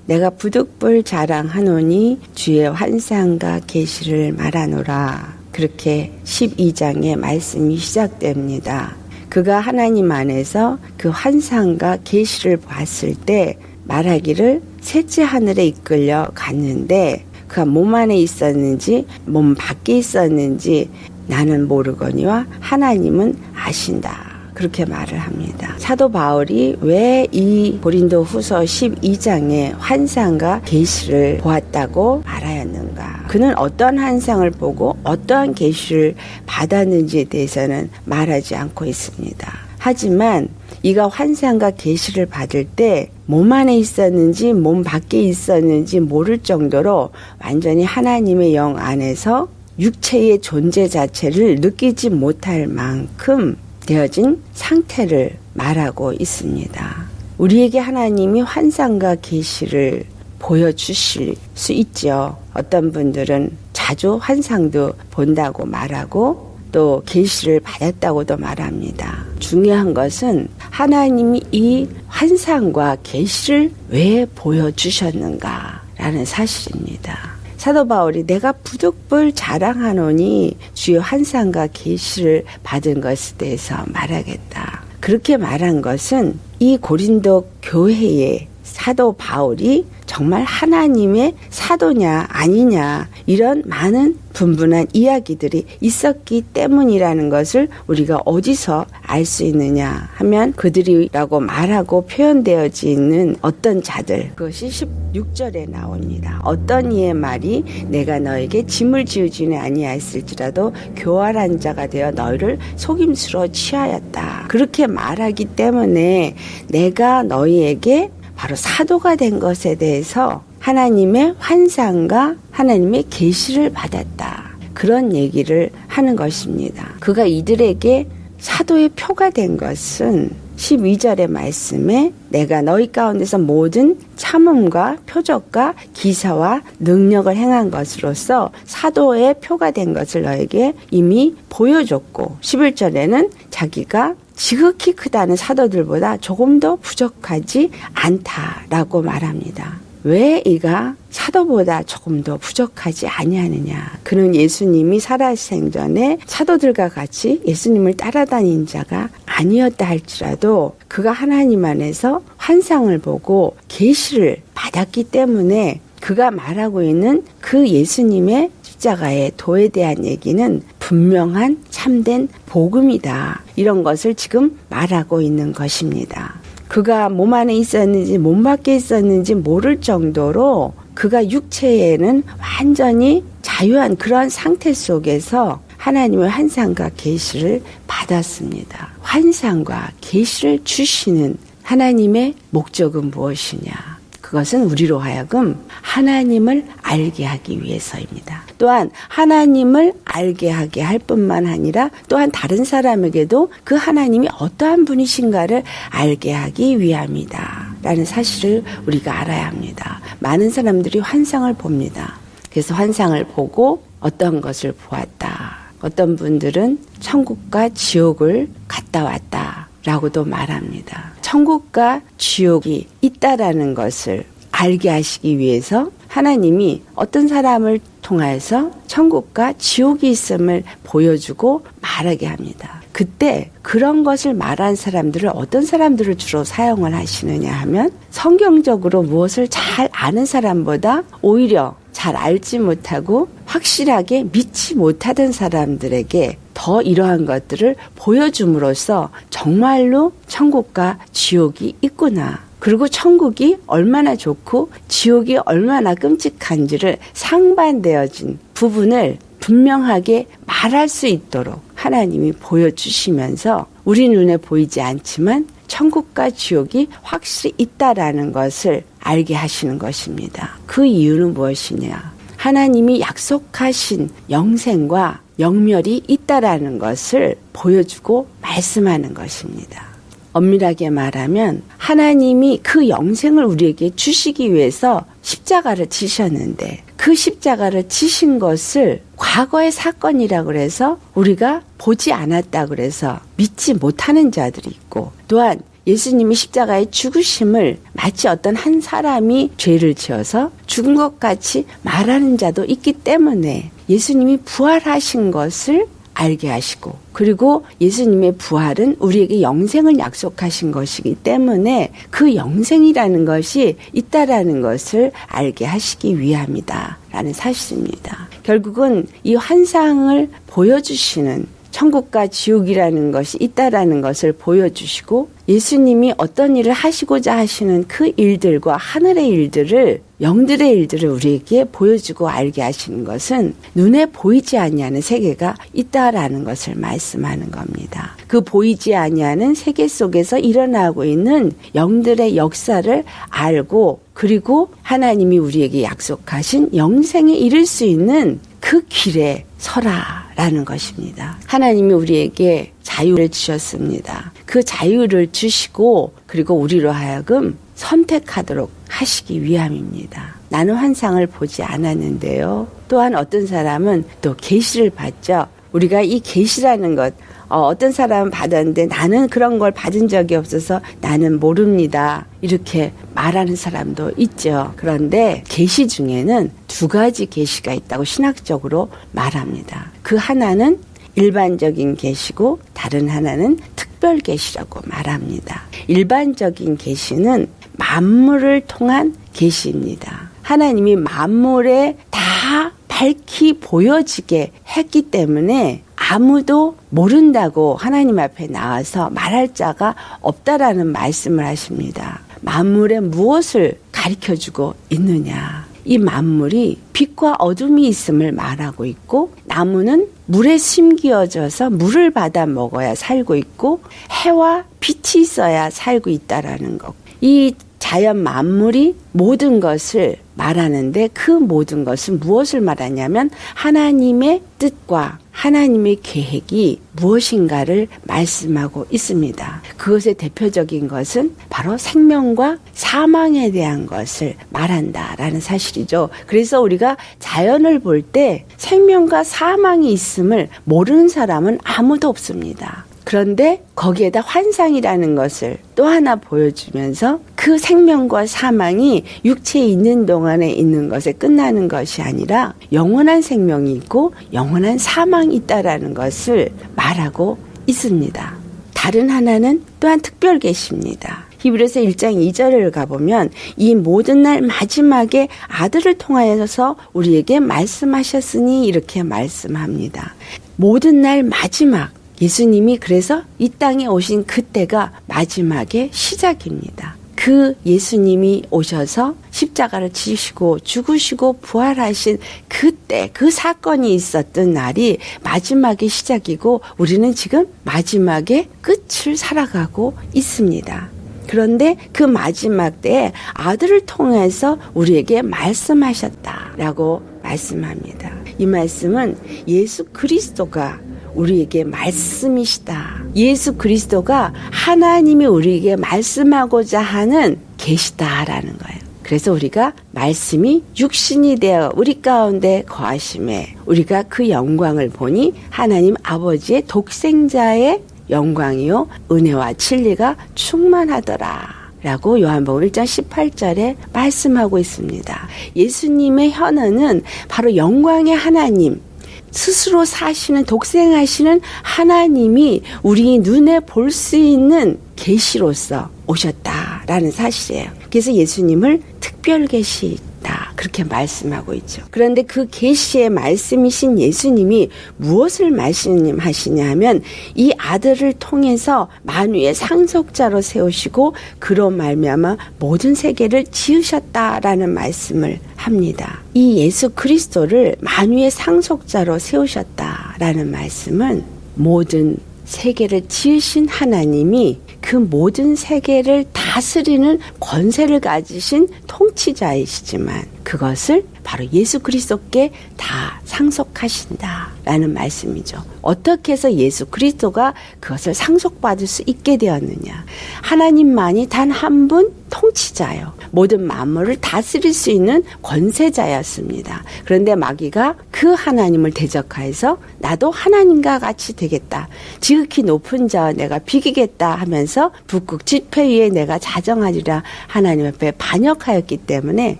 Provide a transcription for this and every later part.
내가 부득불 자랑하노니 주의 환상과 계시를 말하노라. 그렇게 12장의 말씀이 시작됩니다. 그가 하나님 안에서 그 환상과 계시를 봤을 때 말하기를 셋째 하늘에 이끌려 갔는데 그가 몸 안에 있었는지 몸 밖에 있었는지 나는 모르거니와 하나님은 아신다. 그렇게 말을 합니다. 사도 바울이 왜 이 고린도 후서 12장의 환상과 계시를 보았다고 말하였는가? 그는 어떤 환상을 보고 어떠한 계시를 받았는지에 대해서는 말하지 않고 있습니다. 하지만 이가 환상과 계시를 받을 때 몸 안에 있었는지 몸 밖에 있었는지 모를 정도로 완전히 하나님의 영 안에서 육체의 존재 자체를 느끼지 못할 만큼 되어진 상태를 말하고 있습니다. 우리에게 하나님이 환상과 계시를 보여주실 수 있죠. 어떤 분들은 자주 환상도 본다고 말하고 또 계시를 받았다고도 말합니다. 중요한 것은 하나님이 이 환상과 계시를 왜 보여주셨는가라는 사실입니다. 사도 바울이 내가 부득불 자랑하노니 주의 환상과 계시를 받은 것에 대해서 말하겠다. 그렇게 말한 것은 이 고린도 교회의 사도 바울이 정말 하나님의 사도냐 아니냐 이런 많은 분분한 이야기들이 있었기 때문이라는 것을 우리가 어디서 알 수 있느냐 하면 그들이라고 말하고 표현되어져 있는 어떤 자들, 그것이 16절에 나옵니다. 어떤 이의 말이 내가 너에게 짐을 지우지는 아니하였을지라도 교활한 자가 되어 너희를 속임수로 취하였다. 그렇게 말하기 때문에 내가 너희에게 바로 사도가 된 것에 대해서 하나님의 환상과 하나님의 계시를 받았다. 그런 얘기를 하는 것입니다. 그가 이들에게 사도의 표가 된 것은 12절의 말씀에 내가 너희 가운데서 모든 참음과 표적과 기사와 능력을 행한 것으로서 사도의 표가 된 것을 너에게 이미 보여줬고 11절에는 자기가 지극히 크다는 사도들보다 조금 더 부족하지 않다라고 말합니다. 왜 이가 사도보다 조금 더 부족하지 아니하느냐? 그는 예수님이 살아생전에 사도들과 같이 예수님을 따라다닌 자가 아니었다 할지라도 그가 하나님 안에서 환상을 보고 계시를 받았기 때문에 그가 말하고 있는 그 예수님의 십자가의 도에 대한 얘기는 분명한 참된 복음이다. 이런 것을 지금 말하고 있는 것입니다. 그가 몸 안에 있었는지 몸 밖에 있었는지 모를 정도로 그가 육체에는 완전히 자유한 그런 상태 속에서 하나님의 환상과 계시를 받았습니다. 환상과 계시를 주시는 하나님의 목적은 무엇이냐? 그것은 우리로 하여금 하나님을 알게 하기 위해서입니다. 또한 하나님을 알게 하게 할 뿐만 아니라 또한 다른 사람에게도 그 하나님이 어떠한 분이신가를 알게 하기 위함이다. 라는 사실을 우리가 알아야 합니다. 많은 사람들이 환상을 봅니다. 그래서 환상을 보고 어떤 것을 보았다. 어떤 분들은 천국과 지옥을 갔다 왔다. 라고도 말합니다. 천국과 지옥이 있다라는 것을 알게 하시기 위해서 하나님이 어떤 사람을 통해서 천국과 지옥이 있음을 보여주고 말하게 합니다. 그때 그런 것을 말한 사람들을 어떤 사람들을 주로 사용을 하시느냐 하면 성경적으로 무엇을 잘 아는 사람보다 오히려 잘 알지 못하고 확실하게 믿지 못하던 사람들에게 더 이러한 것들을 보여줌으로써 정말로 천국과 지옥이 있구나. 그리고 천국이 얼마나 좋고 지옥이 얼마나 끔찍한지를 상반되어진 부분을 분명하게 말할 수 있도록 하나님이 보여주시면서 우리 눈에 보이지 않지만 천국과 지옥이 확실히 있다라는 것을 알게 하시는 것입니다. 그 이유는 무엇이냐? 하나님이 약속하신 영생과 영멸이 있다라는 것을 보여주고 말씀하는 것입니다. 엄밀하게 말하면 하나님이 그 영생을 우리에게 주시기 위해서 십자가를 지셨는데 그 십자가를 지신 것을 과거의 사건이라고 해서 우리가 보지 않았다고 해서 믿지 못하는 자들이 있고 또한 예수님이 십자가의 죽으심을 마치 어떤 한 사람이 죄를 지어서 죽은 것 같이 말하는 자도 있기 때문에 예수님이 부활하신 것을 알게 하시고, 그리고 예수님의 부활은 우리에게 영생을 약속하신 것이기 때문에 그 영생이라는 것이 있다라는 것을 알게 하시기 위함이다 라는 사실입니다. 결국은 이 환상을 보여주시는 천국과 지옥이라는 것이 있다라는 것을 보여주시고, 예수님이 어떤 일을 하시고자 하시는 그 일들과 하늘의 일들을, 영들의 일들을 우리에게 보여주고 알게 하시는 것은 눈에 보이지 아니하는 세계가 있다라는 것을 말씀하는 겁니다. 그 보이지 아니하는 세계 속에서 일어나고 있는 영들의 역사를 알고, 그리고 하나님이 우리에게 약속하신 영생에 이를 수 있는 그 길에 서라라는 것입니다. 하나님이 우리에게 자유를 주셨습니다. 그 자유를 주시고, 그리고 우리로 하여금 선택하도록 하시기 위함입니다. 나는 환상을 보지 않았는데요. 또한 어떤 사람은 또 계시를 받죠. 우리가 이 계시라는 것, 어떤 사람은 받았는데 나는 그런 걸 받은 적이 없어서 나는 모릅니다, 이렇게 말하는 사람도 있죠. 그런데 계시 중에는 두 가지 계시가 있다고 신학적으로 말합니다. 그 하나는 일반적인 계시고 다른 하나는 특별 계시라고 말합니다. 일반적인 계시는 만물을 통한 계시입니다. 하나님이 만물에 다 밝히 보여지게 했기 때문에 아무도 모른다고 하나님 앞에 나와서 말할 자가 없다라는 말씀을 하십니다. 만물에 무엇을 가르쳐주고 있느냐? 이 만물이 빛과 어둠이 있음을 말하고 있고, 나무는 물에 심기어져서 물을 받아 먹어야 살고 있고, 해와 빛이 있어야 살고 있다라는 것. 이 자연 만물이 모든 것을 말하는데, 그 모든 것은 무엇을 말하냐면 하나님의 뜻과 하나님의 계획이 무엇인가를 말씀하고 있습니다. 그것의 대표적인 것은 바로 생명과 사망에 대한 것을 말한다라는 사실이죠. 그래서 우리가 자연을 볼 때 생명과 사망이 있음을 모르는 사람은 아무도 없습니다. 그런데 거기에다 환상이라는 것을 또 하나 보여주면서 그 생명과 사망이 육체에 있는 동안에 있는 것에 끝나는 것이 아니라 영원한 생명이 있고 영원한 사망이 있다라는 것을 말하고 있습니다. 다른 하나는 또한 특별 계시입니다. 히브리서 1장 2절을 가보면 이 모든 날 마지막에 아들을 통하여서 우리에게 말씀하셨으니 이렇게 말씀합니다. 모든 날 마지막, 예수님이 그래서 이 땅에 오신 그때가 마지막의 시작입니다. 그 예수님이 오셔서 십자가를 지시고 죽으시고 부활하신 그때, 그 사건이 있었던 날이 마지막의 시작이고, 우리는 지금 마지막의 끝을 살아가고 있습니다. 그런데 그 마지막 때에 아들을 통해서 우리에게 말씀하셨다라고 말씀합니다. 이 말씀은 예수 그리스도가 우리에게 말씀이시다. 예수 그리스도가 하나님이 우리에게 말씀하고자 하는 계시다라는 거예요. 그래서 우리가 말씀이 육신이 되어 우리 가운데 거하심에 우리가 그 영광을 보니 하나님 아버지의 독생자의 영광이요 은혜와 진리가 충만하더라 라고 요한복음 1장 18절에 말씀하고 있습니다. 예수님의 현원은 바로 영광의 하나님, 스스로 사시는 독생하시는 하나님이 우리 눈에 볼 수 있는 계시로서 오셨다라는 사실이에요. 그래서 예수님을 특별 계시다 그렇게 말씀하고 있죠. 그런데 그 계시의 말씀이신 예수님이 무엇을 말씀하시냐 하면 이 아들을 통해서 만유의 상속자로 세우시고 그로 말미암아 모든 세계를 지으셨다라는 말씀을 합니다. 이 예수 그리스도를 만유의 상속자로 세우셨다라는 말씀은 모든 세계를 지으신 하나님이 그 모든 세계를 다스리는 권세를 가지신 통치자이시지만 그것을 바로 예수 그리스도께 다 상속하신다라는 말씀이죠. 어떻게 해서 예수 그리스도가 그것을 상속받을 수 있게 되었느냐? 하나님만이 단 한 분 통치자요. 모든 만물을 다스릴 수 있는 권세자였습니다. 그런데 마귀가 그 하나님을 대적하여서 나도 하나님과 같이 되겠다. 지극히 높은 자와 내가 비기겠다 하면서 북극 지폐 위에 내가 자정하리라 하나님 앞에 반역하였기 때문에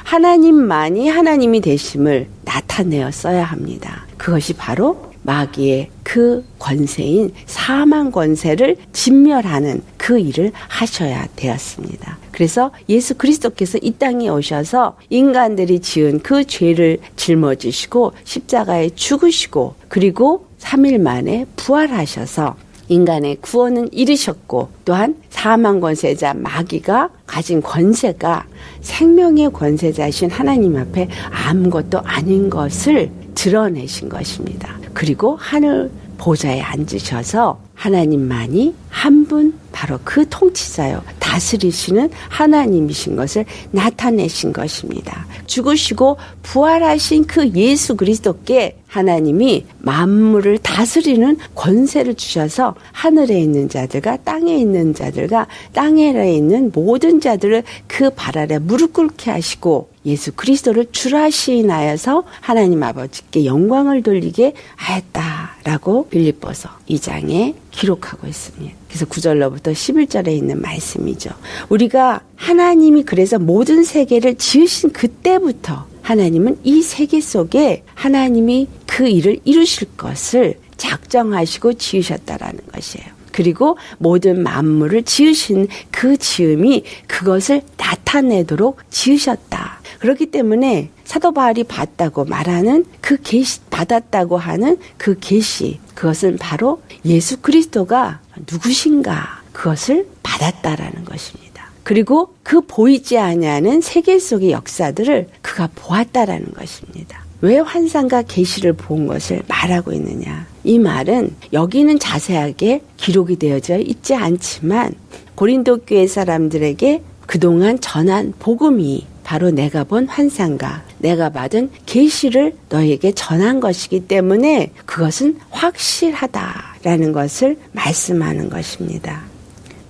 하나님만이 하나님이 되심을 나타내었어야 합니다. 그것이 바로 마귀의 그 권세인 사망 권세를 진멸하는 그 일을 하셔야 되었습니다. 그래서 예수 그리스도께서 이 땅에 오셔서 인간들이 지은 그 죄를 짊어지시고 십자가에 죽으시고 그리고 3일 만에 부활하셔서 인간의 구원은 이루셨고 또한 사망 권세자 마귀가 가진 권세가 생명의 권세자이신 하나님 앞에 아무것도 아닌 것을 드러내신 것입니다. 그리고 하늘 보좌에 앉으셔서 하나님만이 한 분 바로 그 통치자요 다스리시는 하나님이신 것을 나타내신 것입니다. 죽으시고 부활하신 그 예수 그리스도께 하나님이 만물을 다스리는 권세를 주셔서 하늘에 있는 자들과 땅에 있는 자들과 땅에 있는 모든 자들을 그 발 아래 무릎 꿇게 하시고 예수 그리스도를 주라 시인하여서 하나님 아버지께 영광을 돌리게 하였다라고 빌립보서 2장에 기록하고 있습니다. 그래서 9절로부터 11절에 있는 말씀이죠. 우리가 하나님이 그래서 모든 세계를 지으신 그때부터 하나님은 이 세계 속에 하나님이 그 일을 이루실 것을 작정하시고 지으셨다라는 것이에요. 그리고 모든 만물을 지으신 그 지음이 그것을 나타내도록 지으셨다. 그렇기 때문에 사도 바울이 받다고 말하는 그 계시, 받았다고 하는 그 계시, 그것은 바로 예수 그리스도가 누구신가 그것을 받았다라는 것입니다. 그리고 그 보이지 아니하는 세계 속의 역사들을 그가 보았다라는 것입니다. 왜 환상과 계시를 본 것을 말하고 있느냐? 이 말은 여기는 자세하게 기록이 되어져 있지 않지만 고린도 교회 사람들에게 그동안 전한 복음이 바로 내가 본 환상과 내가 받은 계시를 너에게 전한 것이기 때문에 그것은 확실하다라는 것을 말씀하는 것입니다.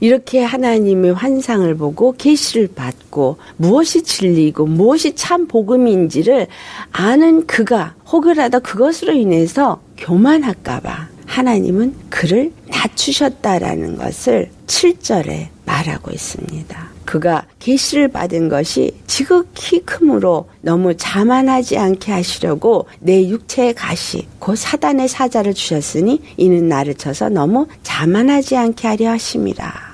이렇게 하나님의 환상을 보고 계시를 받고 무엇이 진리이고 무엇이 참 복음인지를 아는 그가 혹여라도 그것으로 인해서 교만할까 봐 하나님은 그를 낮추셨다라는 것을 7절에 말하고 있습니다. 그가 계시를 받은 것이 지극히 크므로 너무 자만하지 않게 하시려고 내 육체의 가시 곧 사단의 사자를 주셨으니 이는 나를 쳐서 너무 자만하지 않게 하려 하심이라.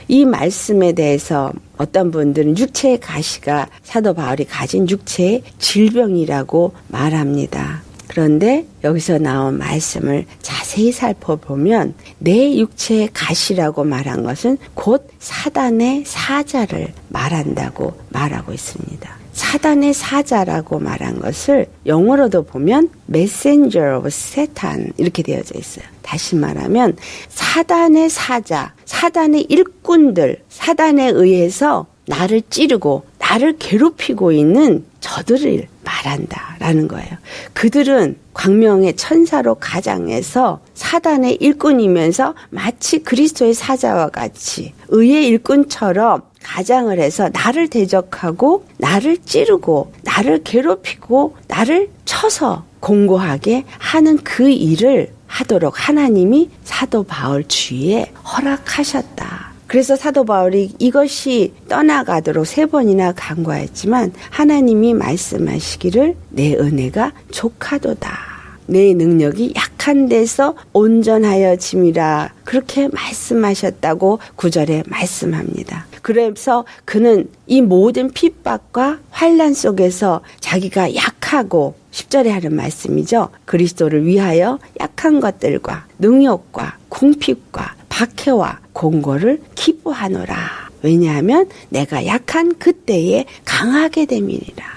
이 말씀에 대해서 어떤 분들은 육체의 가시가 사도 바울이 가진 육체의 질병이라고 말합니다. 그런데 여기서 나온 말씀을 자세히 살펴보면 내 육체의 가시라고 말한 것은 곧 사단의 사자를 말한다고 말하고 있습니다. 사단의 사자라고 말한 것을 영어로도 보면 Messenger of Satan 이렇게 되어져 있어요. 다시 말하면 사단의 사자, 사단의 일꾼들, 사단에 의해서 나를 찌르고 나를 괴롭히고 있는 저들을 말한다라는 거예요. 그들은 광명의 천사로 가장해서 사단의 일꾼이면서 마치 그리스도의 사자와 같이 의의 일꾼처럼 가장을 해서 나를 대적하고 나를 찌르고 나를 괴롭히고 나를 쳐서 공고하게 하는 그 일을 하도록 하나님이 사도 바울 주위에 허락하셨다. 그래서 사도 바울이 이것이 떠나가도록 3번이나 간구하였지만 하나님이 말씀하시기를 내 은혜가 족하도다. 내 능력이 약한 데서 온전하여 짐이라 그렇게 말씀하셨다고 9절에 말씀합니다. 그래서 그는 이 모든 핍박과 환난 속에서 자기가 약하고 10절에 하는 말씀이죠. 그리스도를 위하여 약한 것들과 능욕과 궁핍과 박해와 공고를 기뻐하노라. 왜냐하면 내가 약한 그때에 강하게 됨이니라.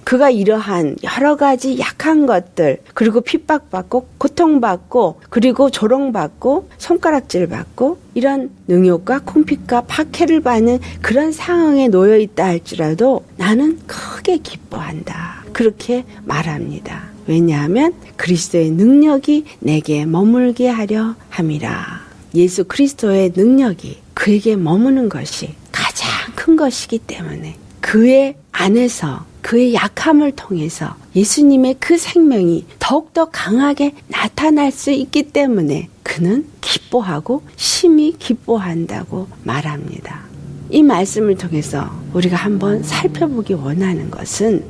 그가 이러한 여러 가지 약한 것들 그리고 핍박받고 고통받고 그리고 조롱받고 손가락질받고 이런 능욕과 궁핍과 박해를 받는 그런 상황에 놓여 있다 할지라도 나는 크게 기뻐한다. 그렇게 말합니다. 왜냐하면 그리스도의 능력이 내게 머물게 하려 함이라. 예수 그리스도의 능력이 그에게 머무는 것이 가장 큰 것이기 때문에 그의 안에서 그의 약함을 통해서 예수님의 그 생명이 더욱더 강하게 나타날 수 있기 때문에 그는 기뻐하고 심히 기뻐한다고 말합니다. 이 말씀을 통해서 우리가 한번 살펴보기 원하는 것은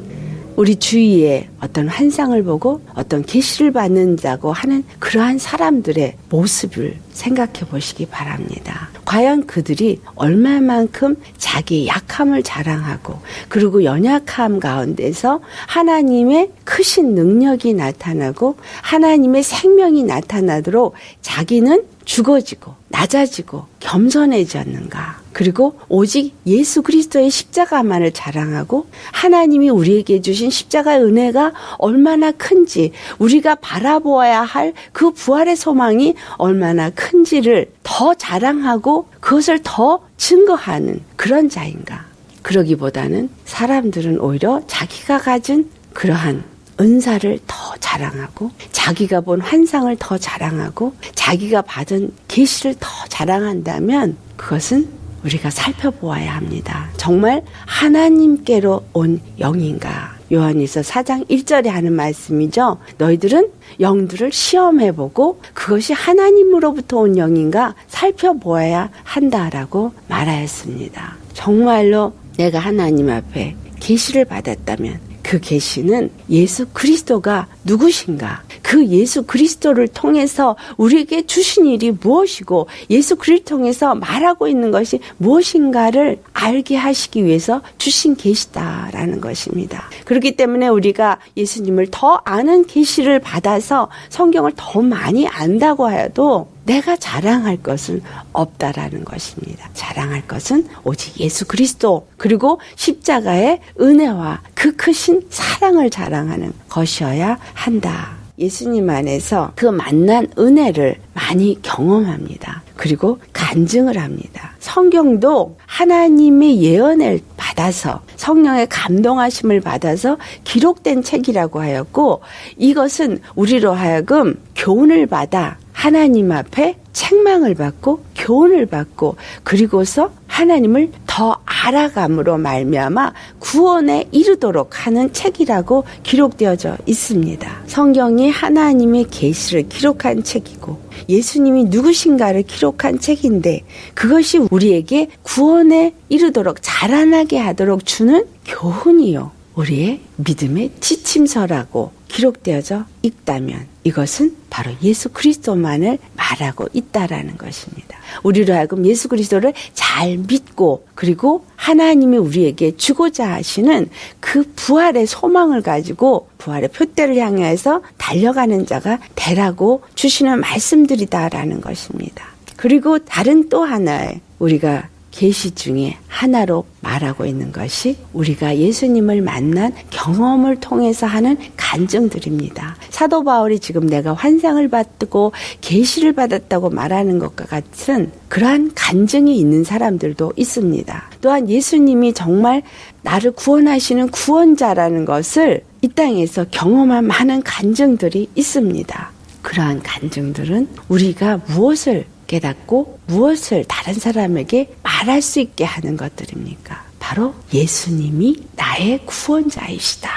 우리 주위에 어떤 환상을 보고 어떤 계시를 받는 자고 하는 그러한 사람들의 모습을 생각해 보시기 바랍니다. 과연 그들이 얼마만큼 자기의 약함을 자랑하고 그리고 연약함 가운데서 하나님의 크신 능력이 나타나고 하나님의 생명이 나타나도록 자기는 죽어지고 낮아지고 겸손해졌는가? 그리고 오직 예수 그리스도의 십자가만을 자랑하고 하나님이 우리에게 주신 십자가의 은혜가 얼마나 큰지 우리가 바라보아야 할 그 부활의 소망이 얼마나 큰지를 더 자랑하고 그것을 더 증거하는 그런 자인가? 그러기보다는 사람들은 오히려 자기가 가진 그러한 은사를 더 자랑하고 자기가 본 환상을 더 자랑하고 자기가 받은 계시를 더 자랑한다면 그것은 우리가 살펴보아야 합니다. 정말 하나님께로 온 영인가? 요한일서 4장 1절에 하는 말씀이죠. 너희들은 영들을 시험해보고 그것이 하나님으로부터 온 영인가 살펴보아야 한다라고 말하였습니다. 정말로 내가 하나님 앞에 계시를 받았다면 그 계시는 예수 그리스도가 누구신가? 그 예수 그리스도를 통해서 우리에게 주신 일이 무엇이고 예수 그리스도를 통해서 말하고 있는 것이 무엇인가를 알게 하시기 위해서 주신 계시다라는 것입니다. 그렇기 때문에 우리가 예수님을 더 아는 계시를 받아서 성경을 더 많이 안다고 해도 내가 자랑할 것은 없다라는 것입니다. 자랑할 것은 오직 예수 그리스도 그리고 십자가의 은혜와 그 크신 사랑을 자랑하는 것이어야 한다. 예수님 안에서 그 만난 은혜를 많이 경험합니다. 그리고 간증을 합니다. 성경도 하나님의 예언을 받아서 성령의 감동하심을 받아서 기록된 책이라고 하였고 이것은 우리로 하여금 교훈을 받아 하나님 앞에 책망을 받고 교훈을 받고 그리고서 하나님을 더 알아감으로 말미암아 구원에 이르도록 하는 책이라고 기록되어져 있습니다. 성경이 하나님의 계시를 기록한 책이고 예수님이 누구신가를 기록한 책인데 그것이 우리에게 구원에 이르도록 자라나게 하도록 주는 교훈이요. 우리의 믿음의 지침서라고 기록되어져 있다면 이것은 바로 예수 그리스도만을 말하고 있다라는 것입니다. 우리로 하여금 예수 그리스도를 잘 믿고 그리고 하나님이 우리에게 주고자 하시는 그 부활의 소망을 가지고 부활의 표대를 향해서 달려가는 자가 되라고 주시는 말씀들이다라는 것입니다. 그리고 다른 또 하나의 우리가 계시 중에 하나로 말하고 있는 것이 우리가 예수님을 만난 경험을 통해서 하는 간증들입니다. 사도 바울이 지금 내가 환상을 받고 계시를 받았다고 말하는 것과 같은 그러한 간증이 있는 사람들도 있습니다. 또한 예수님이 정말 나를 구원하시는 구원자라는 것을 이 땅에서 경험한 많은 간증들이 있습니다. 그러한 간증들은 우리가 무엇을 깨닫고 무엇을 다른 사람에게 말할 수 있게 하는 것들입니까? 바로 예수님이 나의 구원자이시다.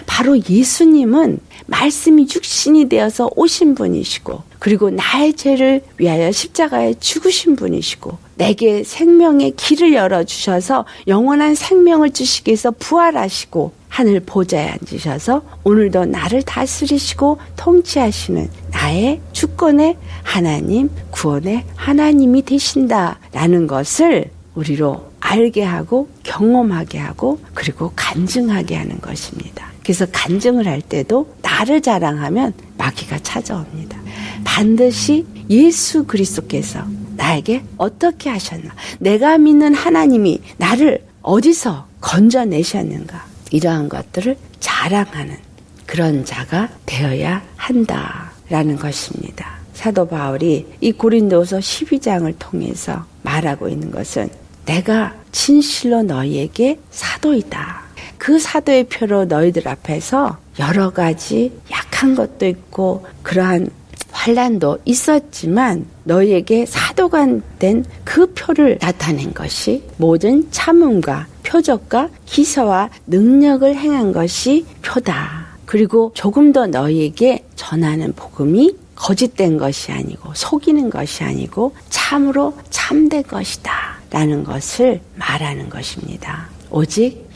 바로 예수님은 말씀이 육신이 되어서 오신 분이시고 그리고 나의 죄를 위하여 십자가에 죽으신 분이시고 내게 생명의 길을 열어주셔서 영원한 생명을 주시기 위해서 부활하시고 하늘 보좌에 앉으셔서 오늘도 나를 다스리시고 통치하시는 나의 주권의 하나님, 구원의 하나님이 되신다라는 것을 우리로 알게 하고 경험하게 하고 그리고 간증하게 하는 것입니다. 그래서 간증을 할 때도 나를 자랑하면 마귀가 찾아옵니다. 반드시 예수 그리스도께서 나에게 어떻게 하셨나? 내가 믿는 하나님이 나를 어디서 건져내셨는가? 이러한 것들을 자랑하는 그런 자가 되어야 한다라는 것입니다. 사도 바울이 이 고린도서 12장을 통해서 말하고 있는 것은 내가 진실로 너희에게 사도이다. 그 사도의 표로 너희들 앞에서 여러 가지 약한 것도 있고 그러한 환난도 있었지만 너희에게 사도가 된 그 표를 나타낸 것이 모든 참음과 표적과 기사와 능력을 행한 것이 표다. 그리고 조금 더 너희에게 전하는 복음이 거짓된 것이 아니고 속이는 것이 아니고 참으로 참된 것이다 라는 것을 말하는 것입니다. 오직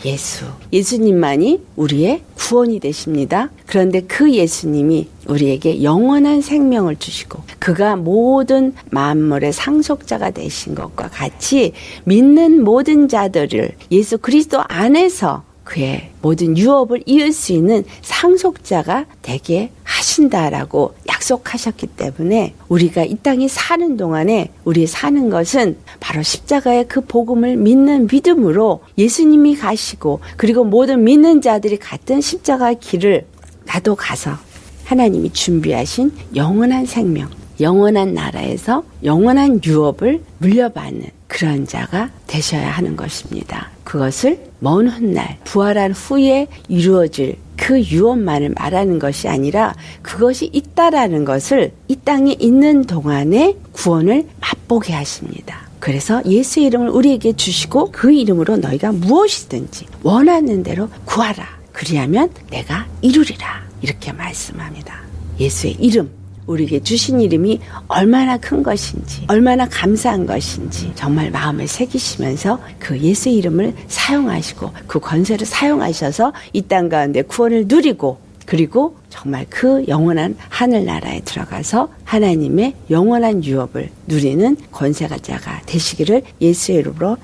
예수님만이 우리의 구원이 되십니다. 그런데 그 예수님이 우리에게 영원한 생명을 주시고 그가 모든 만물의 상속자가 되신 것과 같이 믿는 모든 자들을 예수 그리스도 안에서 그의 모든 유업을 이을 수 있는 상속자가 되게 하신다라고 약속하셨기 때문에 우리가 이 땅에 사는 동안에 우리 사는 것은 바로 십자가의 그 복음을 믿는 믿음으로 예수님이 가시고 그리고 모든 믿는 자들이 갔던 십자가의 길을 나도 가서 하나님이 준비하신 영원한 생명, 영원한 나라에서 영원한 유업을 물려받는 그런 자가 되셔야 하는 것입니다. 그것을 먼 훗날 부활한 후에 이루어질 그 유업만을 말하는 것이 아니라 그것이 있다라는 것을 이 땅에 있는 동안에 구원을 맛보게 하십니다. 그래서 예수의 이름을 우리에게 주시고 그 이름으로 너희가 무엇이든지 원하는 대로 구하라. 그리하면 내가 이루리라. 이렇게 말씀합니다. 예수의 이름, 우리에게 주신 이름이 얼마나 큰 것인지 얼마나 감사한 것인지 정말 마음에 새기시면서 그 예수의 이름을 사용하시고 그 권세를 사용하셔서 이 땅 가운데 구원을 누리고 그리고 정말 그 영원한 하늘나라에 들어가서 하나님의 영원한 유업을 누리는 권세가자가 되시기를 예수의 이름으로